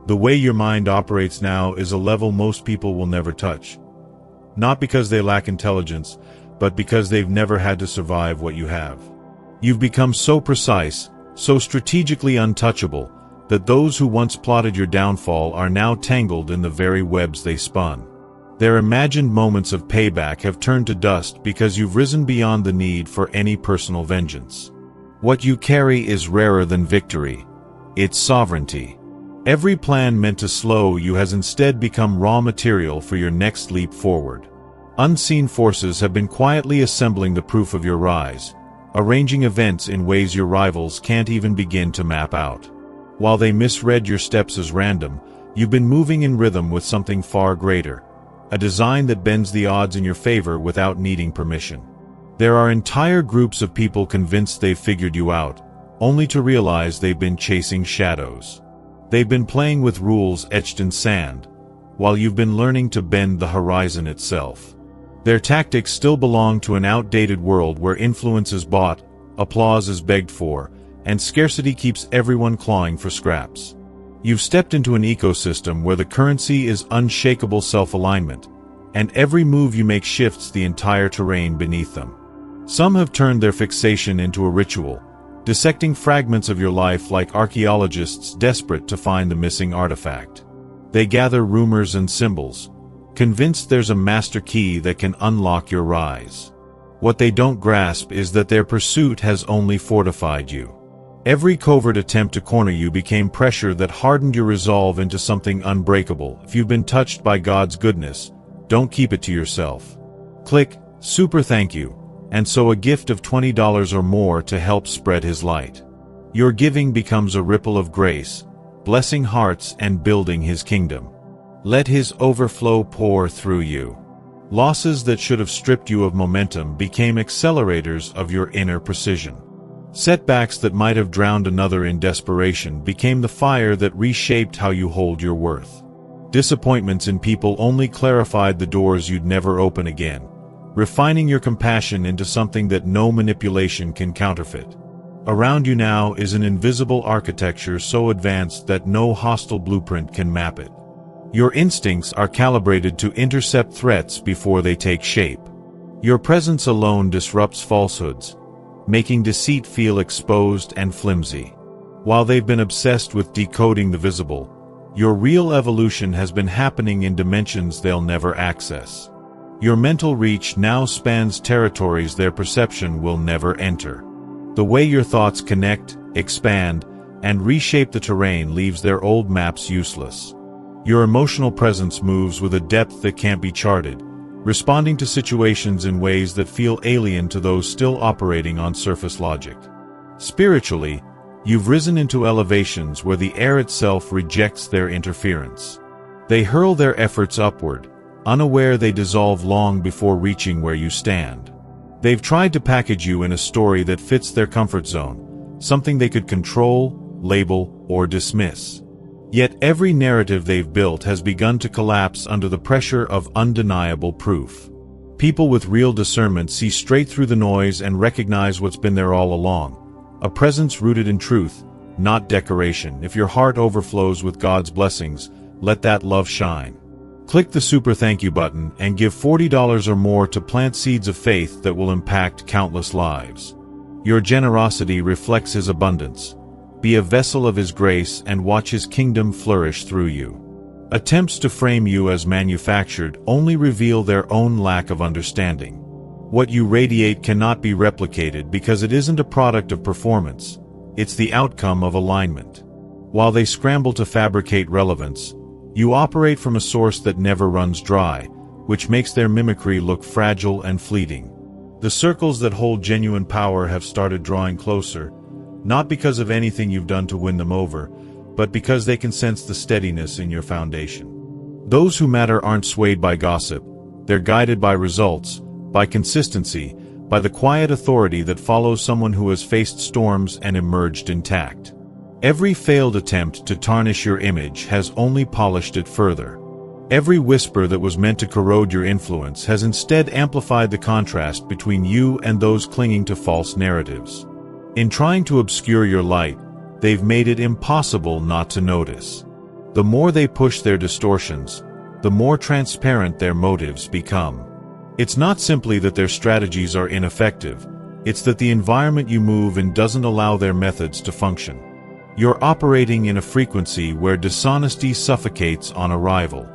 The way your mind operates now is a level most people will never touch. Not because they lack intelligence, but because they've never had to survive what you have. You've become so precise, so strategically untouchable, that those who once plotted your downfall are now tangled in the very webs they spun. Their imagined moments of payback have turned to dust because you've risen beyond the need for any personal vengeance. What you carry is rarer than victory. It's sovereignty. Every plan meant to slow you has instead become raw material for your next leap forward. Unseen forces have been quietly assembling the proof of your rise, arranging events in ways your rivals can't even begin to map out. While they misread your steps as random, you've been moving in rhythm with something far greater, a design that bends the odds in your favor without needing permission. There are entire groups of people convinced they've figured you out, only to realize they've been chasing shadows. They've been playing with rules etched in sand, while you've been learning to bend the horizon itself. Their tactics still belong to an outdated world where influence is bought, applause is begged for, and scarcity keeps everyone clawing for scraps. You've stepped into an ecosystem where the currency is unshakable self-alignment, and every move you make shifts the entire terrain beneath them. Some have turned their fixation into a ritual, dissecting fragments of your life like archaeologists desperate to find the missing artifact. They gather rumors and symbols, convinced there's a master key that can unlock your rise. What they don't grasp is that their pursuit has only fortified you. Every covert attempt to corner you became pressure that hardened your resolve into something unbreakable. If you've been touched by God's goodness, don't keep it to yourself. Click Super Thank You, and sow a gift of $20 or more to help spread His light. Your giving becomes a ripple of grace, blessing hearts and building His kingdom. Let His overflow pour through you. Losses that should have stripped you of momentum became accelerators of your inner precision. Setbacks that might have drowned another in desperation became the fire that reshaped how you hold your worth. Disappointments in people only clarified the doors you'd never open again, refining your compassion into something that no manipulation can counterfeit. Around you now is an invisible architecture so advanced that no hostile blueprint can map it. Your instincts are calibrated to intercept threats before they take shape. Your presence alone disrupts falsehoods, making deceit feel exposed and flimsy. While they've been obsessed with decoding the visible, your real evolution has been happening in dimensions they'll never access. Your mental reach now spans territories their perception will never enter. The way your thoughts connect, expand, and reshape the terrain leaves their old maps useless. Your emotional presence moves with a depth that can't be charted, responding to situations in ways that feel alien to those still operating on surface logic. Spiritually, you've risen into elevations where the air itself rejects their interference. They hurl their efforts upward, unaware they dissolve long before reaching where you stand. They've tried to package you in a story that fits their comfort zone, something they could control, label, or dismiss. Yet every narrative they've built has begun to collapse under the pressure of undeniable proof. People with real discernment see straight through the noise and recognize what's been there all along, a presence rooted in truth, not decoration. If your heart overflows with God's blessings, let that love shine. Click the Super Thank You button and give $40 or more to plant seeds of faith that will impact countless lives. Your generosity reflects His abundance. Be a vessel of His grace and watch His kingdom flourish through you. Attempts to frame you as manufactured only reveal their own lack of understanding. What you radiate cannot be replicated because it isn't a product of performance, it's the outcome of alignment. While they scramble to fabricate relevance, you operate from a source that never runs dry, which makes their mimicry look fragile and fleeting. The circles that hold genuine power have started drawing closer, not because of anything you've done to win them over, but because they can sense the steadiness in your foundation. Those who matter aren't swayed by gossip, they're guided by results, by consistency, by the quiet authority that follows someone who has faced storms and emerged intact. Every failed attempt to tarnish your image has only polished it further. Every whisper that was meant to corrode your influence has instead amplified the contrast between you and those clinging to false narratives. In trying to obscure your light, they've made it impossible not to notice. The more they push their distortions, the more transparent their motives become. It's not simply that their strategies are ineffective, it's that the environment you move in doesn't allow their methods to function. You're operating in a frequency where dishonesty suffocates on arrival.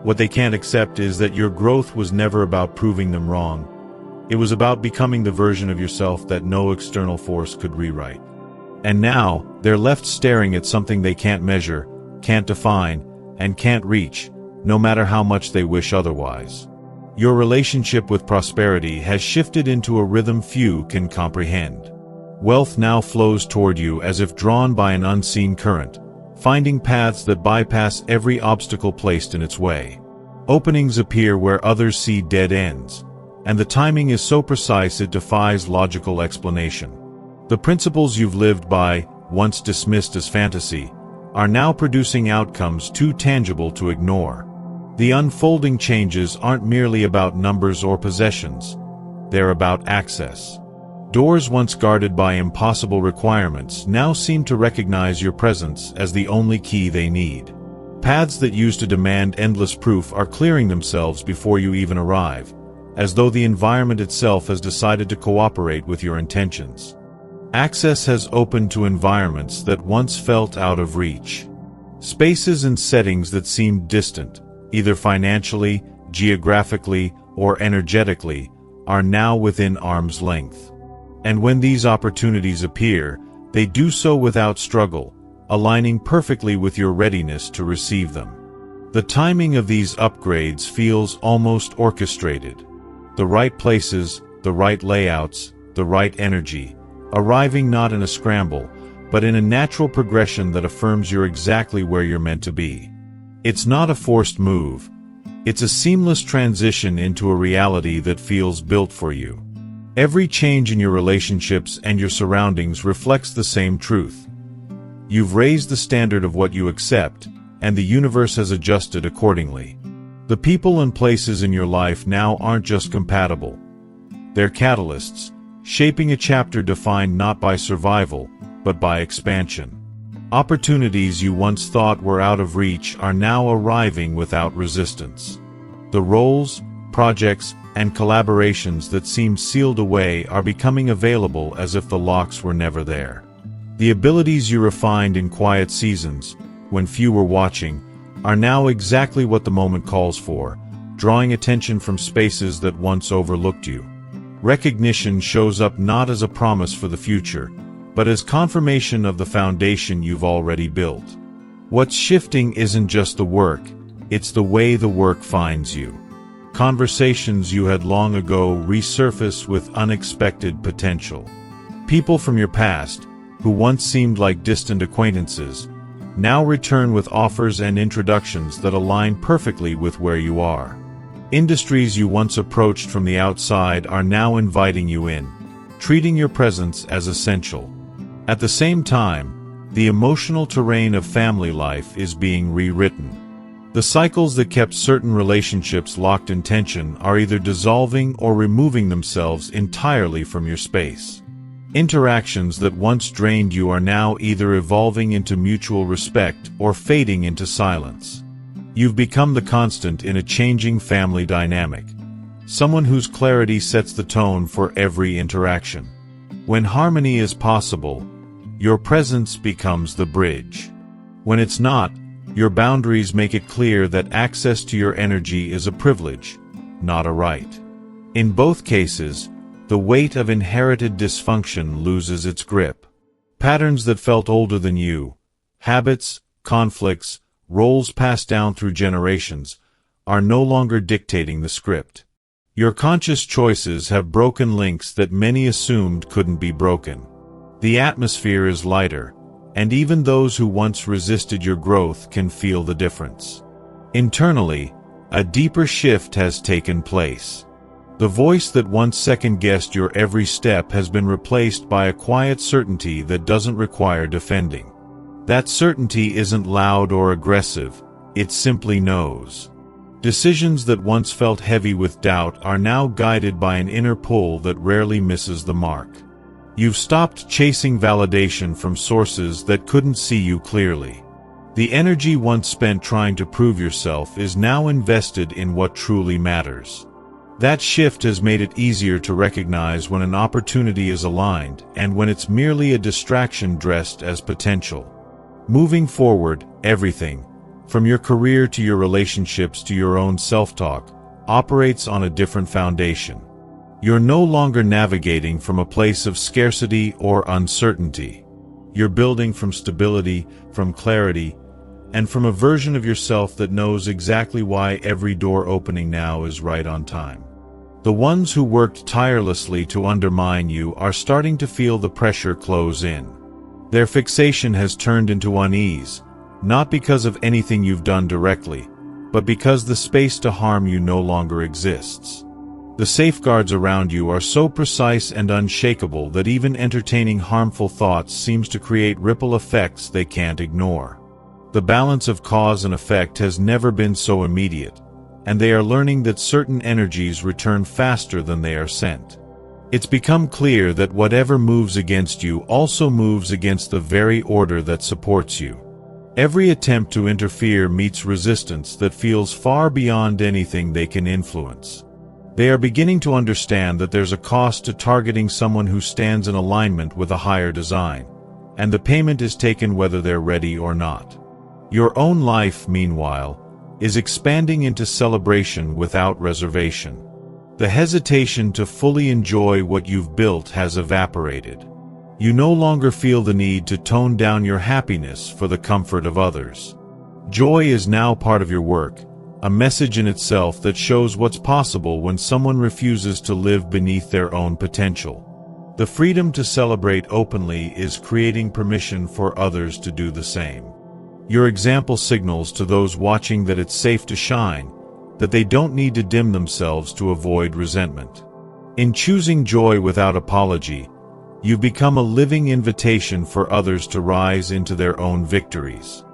What they can't accept is that your growth was never about proving them wrong. It was about becoming the version of yourself that no external force could rewrite. And now, they're left staring at something they can't measure, can't define, and can't reach, no matter how much they wish otherwise. Your relationship with prosperity has shifted into a rhythm few can comprehend. Wealth now flows toward you as if drawn by an unseen current, finding paths that bypass every obstacle placed in its way. Openings appear where others see dead ends, and the timing is so precise it defies logical explanation. The principles you've lived by, once dismissed as fantasy, are now producing outcomes too tangible to ignore. The unfolding changes aren't merely about numbers or possessions, they're about access. Doors once guarded by impossible requirements now seem to recognize your presence as the only key they need. Paths that used to demand endless proof are clearing themselves before you even arrive, as though the environment itself has decided to cooperate with your intentions. Access has opened to environments that once felt out of reach. Spaces and settings that seemed distant, either financially, geographically, or energetically, are now within arm's length. And when these opportunities appear, they do so without struggle, aligning perfectly with your readiness to receive them. The timing of these upgrades feels almost orchestrated. The right places, the right layouts, the right energy, arriving not in a scramble, but in a natural progression that affirms you're exactly where you're meant to be. It's not a forced move. It's a seamless transition into a reality that feels built for you. Every change in your relationships and your surroundings reflects the same truth. You've raised the standard of what you accept, and the universe has adjusted accordingly. The people and places in your life now aren't just compatible. They're catalysts, shaping a chapter defined not by survival, but by expansion. Opportunities you once thought were out of reach are now arriving without resistance. The roles, projects, and collaborations that seemed sealed away are becoming available as if the locks were never there. The abilities you refined in quiet seasons, when few were watching, are now exactly what the moment calls for, drawing attention from spaces that once overlooked you. Recognition shows up not as a promise for the future, but as confirmation of the foundation you've already built. What's shifting isn't just the work, it's the way the work finds you. Conversations you had long ago resurface with unexpected potential. People from your past, who once seemed like distant acquaintances, now return with offers and introductions that align perfectly with where you are. Industries you once approached from the outside are now inviting you in, treating your presence as essential. At the same time, the emotional terrain of family life is being rewritten. The cycles that kept certain relationships locked in tension are either dissolving or removing themselves entirely from your space. Interactions that once drained you are now either evolving into mutual respect or fading into silence. You've become the constant in a changing family dynamic, someone whose clarity sets the tone for every interaction. When harmony is possible, your presence becomes the bridge. When it's not, your boundaries make it clear that access to your energy is a privilege, not a right. In both cases, the weight of inherited dysfunction loses its grip. Patterns that felt older than you, habits, conflicts, roles passed down through generations, are no longer dictating the script. Your conscious choices have broken links that many assumed couldn't be broken. The atmosphere is lighter, and even those who once resisted your growth can feel the difference. Internally, a deeper shift has taken place. The voice that once second-guessed your every step has been replaced by a quiet certainty that doesn't require defending. That certainty isn't loud or aggressive, it simply knows. Decisions that once felt heavy with doubt are now guided by an inner pull that rarely misses the mark. You've stopped chasing validation from sources that couldn't see you clearly. The energy once spent trying to prove yourself is now invested in what truly matters. That shift has made it easier to recognize when an opportunity is aligned and when it's merely a distraction dressed as potential. Moving forward, everything, from your career to your relationships to your own self-talk, operates on a different foundation. You're no longer navigating from a place of scarcity or uncertainty. You're building from stability, from clarity, and from a version of yourself that knows exactly why every door opening now is right on time. The ones who worked tirelessly to undermine you are starting to feel the pressure close in. Their fixation has turned into unease, not because of anything you've done directly, but because the space to harm you no longer exists. The safeguards around you are so precise and unshakable that even entertaining harmful thoughts seems to create ripple effects they can't ignore. The balance of cause and effect has never been so immediate, and they are learning that certain energies return faster than they are sent. It's become clear that whatever moves against you also moves against the very order that supports you. Every attempt to interfere meets resistance that feels far beyond anything they can influence. They are beginning to understand that there's a cost to targeting someone who stands in alignment with a higher design, and the payment is taken whether they're ready or not. Your own life, meanwhile, is expanding into celebration without reservation. The hesitation to fully enjoy what you've built has evaporated. You no longer feel the need to tone down your happiness for the comfort of others. Joy is now part of your work, a message in itself that shows what's possible when someone refuses to live beneath their own potential. The freedom to celebrate openly is creating permission for others to do the same. Your example signals to those watching that it's safe to shine, that they don't need to dim themselves to avoid resentment. In choosing joy without apology, you've become a living invitation for others to rise into their own victories.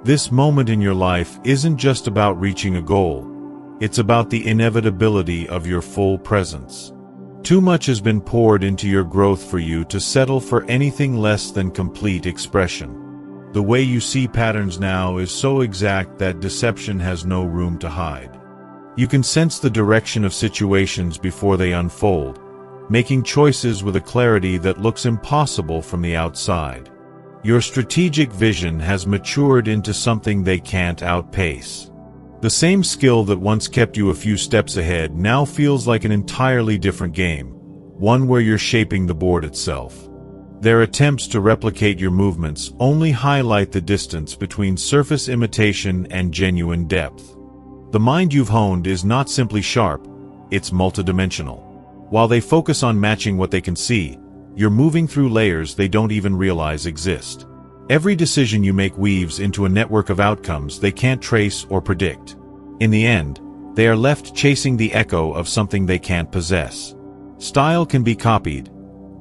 This moment in your life isn't just about reaching a goal, it's about the inevitability of your full presence. Too much has been poured into your growth for you to settle for anything less than complete expression. The way you see patterns now is so exact that deception has no room to hide. You can sense the direction of situations before they unfold, making choices with a clarity that looks impossible from the outside. Your strategic vision has matured into something they can't outpace. The same skill that once kept you a few steps ahead now feels like an entirely different game, one where you're shaping the board itself. Their attempts to replicate your movements only highlight the distance between surface imitation and genuine depth. The mind you've honed is not simply sharp, it's multidimensional. While they focus on matching what they can see, you're moving through layers they don't even realize exist. Every decision you make weaves into a network of outcomes they can't trace or predict. In the end, they are left chasing the echo of something they can't possess. Style can be copied,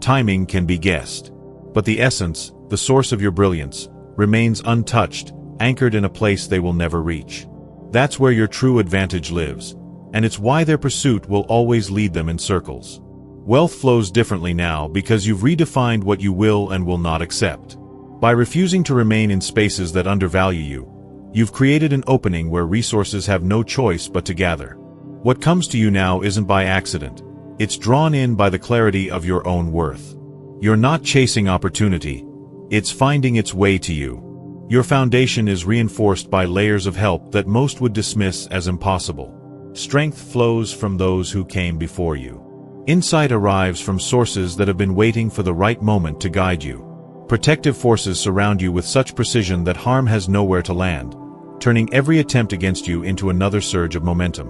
timing can be guessed, but the essence, the source of your brilliance, remains untouched, anchored in a place they will never reach. That's where your true advantage lives, and it's why their pursuit will always lead them in circles. Wealth flows differently now because you've redefined what you will and will not accept. By refusing to remain in spaces that undervalue you, you've created an opening where resources have no choice but to gather. What comes to you now isn't by accident. It's drawn in by the clarity of your own worth. You're not chasing opportunity. It's finding its way to you. Your foundation is reinforced by layers of help that most would dismiss as impossible. Strength flows from those who came before you. Insight arrives from sources that have been waiting for the right moment to guide you. Protective forces surround you with such precision that harm has nowhere to land, turning every attempt against you into another surge of momentum.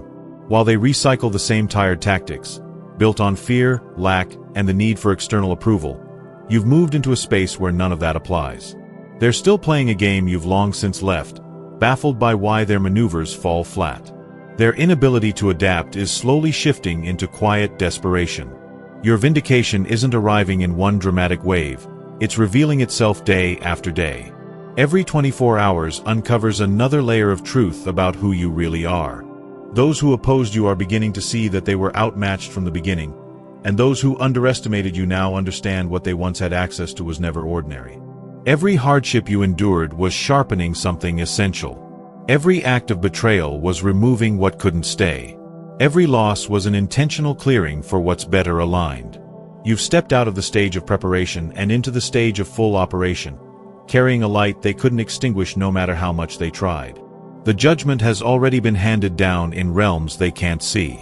While they recycle the same tired tactics, built on fear, lack, and the need for external approval, you've moved into a space where none of that applies. They're still playing a game you've long since left, baffled by why their maneuvers fall flat. Their inability to adapt is slowly shifting into quiet desperation. Your vindication isn't arriving in one dramatic wave, it's revealing itself day after day. Every 24 hours uncovers another layer of truth about who you really are. Those who opposed you are beginning to see that they were outmatched from the beginning, and those who underestimated you now understand what they once had access to was never ordinary. Every hardship you endured was sharpening something essential. Every act of betrayal was removing what couldn't stay. Every loss was an intentional clearing for what's better aligned. You've stepped out of the stage of preparation and into the stage of full operation, carrying a light they couldn't extinguish no matter how much they tried. The judgment has already been handed down in realms they can't see.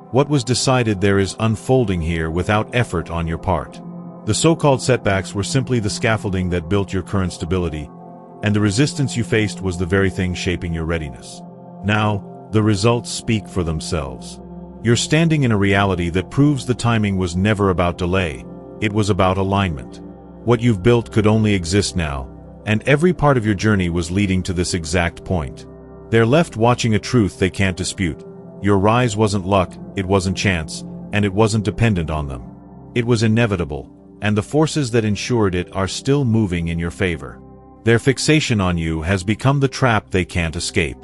What was decided there is unfolding here without effort on your part. The so-called setbacks were simply the scaffolding that built your current stability, and the resistance you faced was the very thing shaping your readiness. Now, the results speak for themselves. You're standing in a reality that proves the timing was never about delay, it was about alignment. What you've built could only exist now, and every part of your journey was leading to this exact point. They're left watching a truth they can't dispute. Your rise wasn't luck, it wasn't chance, and it wasn't dependent on them. It was inevitable, and the forces that ensured it are still moving in your favor. Their fixation on you has become the trap they can't escape.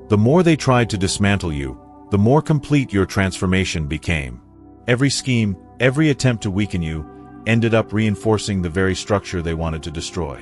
The more they tried to dismantle you, the more complete your transformation became. Every scheme, every attempt to weaken you, ended up reinforcing the very structure they wanted to destroy.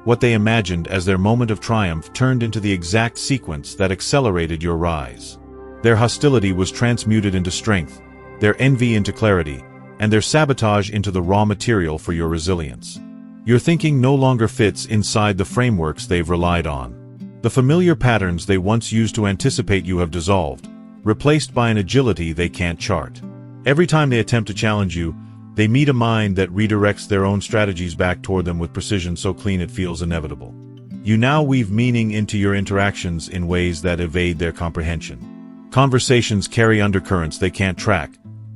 What they imagined as their moment of triumph turned into the exact sequence that accelerated your rise. Their hostility was transmuted into strength, their envy into clarity, and their sabotage into the raw material for your resilience. Your thinking no longer fits inside the frameworks they've relied on. The familiar patterns they once used to anticipate you have dissolved, replaced by an agility they can't chart. Every time they attempt to challenge you, they meet a mind that redirects their own strategies back toward them with precision so clean it feels inevitable. You now weave meaning into your interactions in ways that evade their comprehension. Conversations carry undercurrents they can't track,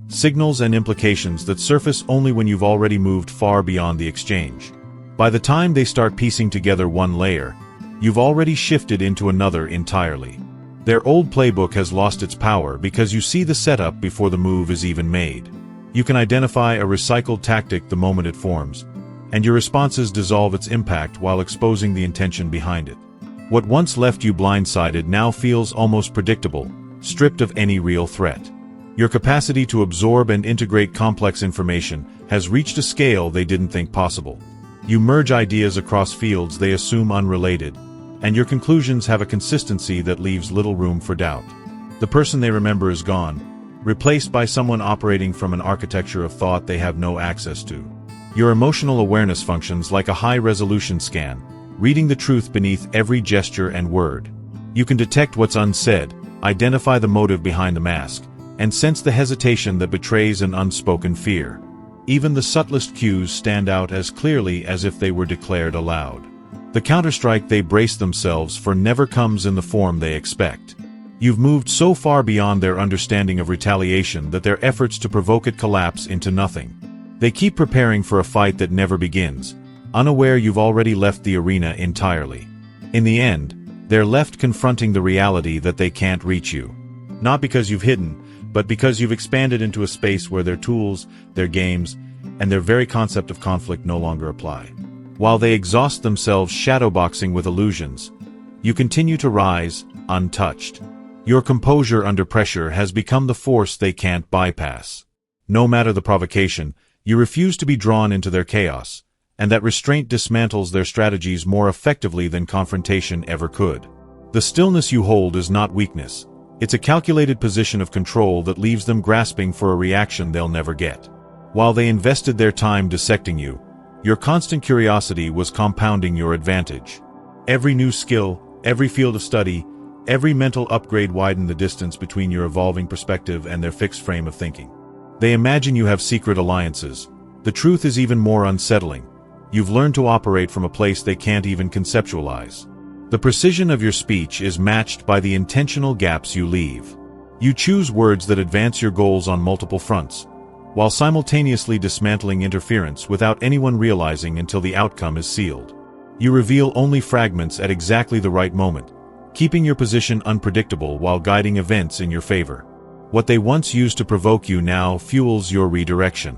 signals and implications that surface only when you've already moved far beyond the exchange. By the time they start piecing together one layer, you've already shifted into another entirely. Their old playbook has lost its power because you see the setup before the move is even made. You can identify a recycled tactic the moment it forms, and your responses dissolve its impact while exposing the intention behind it. What once left you blindsided now feels almost predictable, stripped of any real threat. Your capacity to absorb and integrate complex information has reached a scale they didn't think possible. You merge ideas across fields they assume unrelated, and your conclusions have a consistency that leaves little room for doubt. The person they remember is gone, replaced by someone operating from an architecture of thought they have no access to. Your emotional awareness functions like a high-resolution scan, reading the truth beneath every gesture and word. You can detect what's unsaid, identify the motive behind the mask, and sense the hesitation that betrays an unspoken fear. Even the subtlest cues stand out as clearly as if they were declared aloud. The counterstrike they brace themselves for never comes in the form they expect. You've moved so far beyond their understanding of retaliation that their efforts to provoke it collapse into nothing. They keep preparing for a fight that never begins, unaware you've already left the arena entirely. In the end, they're left confronting the reality that they can't reach you. Not because you've hidden, but because you've expanded into a space where their tools, their games, and their very concept of conflict no longer apply. While they exhaust themselves shadowboxing with illusions, you continue to rise, untouched. Your composure under pressure has become the force they can't bypass. No matter the provocation, you refuse to be drawn into their chaos, and that restraint dismantles their strategies more effectively than confrontation ever could. The stillness you hold is not weakness. It's a calculated position of control that leaves them grasping for a reaction they'll never get. While they invested their time dissecting you, your constant curiosity was compounding your advantage. Every new skill, every field of study, every mental upgrade widened the distance between your evolving perspective and their fixed frame of thinking. They imagine you have secret alliances. The truth is even more unsettling. You've learned to operate from a place they can't even conceptualize. The precision of your speech is matched by the intentional gaps you leave. You choose words that advance your goals on multiple fronts, while simultaneously dismantling interference without anyone realizing until the outcome is sealed. You reveal only fragments at exactly the right moment, keeping your position unpredictable while guiding events in your favor. What they once used to provoke you now fuels your redirection.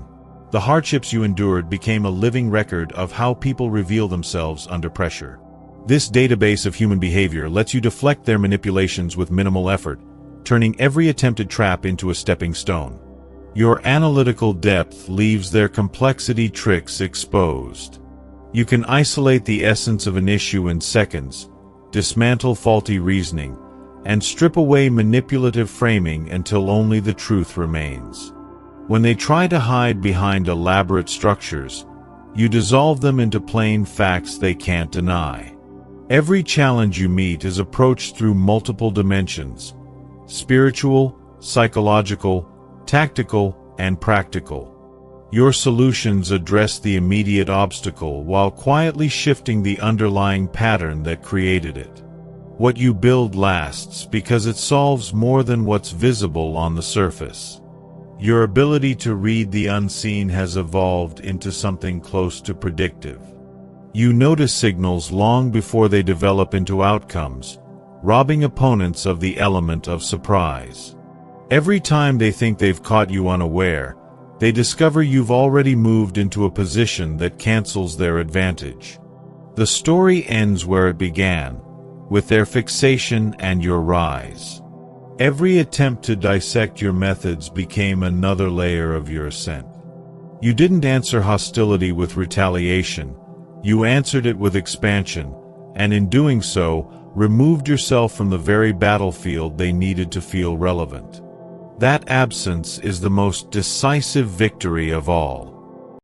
The hardships you endured became a living record of how people reveal themselves under pressure. This database of human behavior lets you deflect their manipulations with minimal effort, turning every attempted trap into a stepping stone. Your analytical depth leaves their complexity tricks exposed. You can isolate the essence of an issue in seconds, dismantle faulty reasoning, and strip away manipulative framing until only the truth remains. When they try to hide behind elaborate structures, you dissolve them into plain facts they can't deny. Every challenge you meet is approached through multiple dimensions: spiritual, psychological, tactical, and practical. Your solutions address the immediate obstacle while quietly shifting the underlying pattern that created it. What you build lasts because it solves more than what's visible on the surface. Your ability to read the unseen has evolved into something close to predictive. You notice signals long before they develop into outcomes, robbing opponents of the element of surprise. Every time they think they've caught you unaware, they discover you've already moved into a position that cancels their advantage. The story ends where it began, with their fixation and your rise. Every attempt to dissect your methods became another layer of your ascent. You didn't answer hostility with retaliation, you answered it with expansion, and in doing so, removed yourself from the very battlefield they needed to feel relevant. That absence is the most decisive victory of all.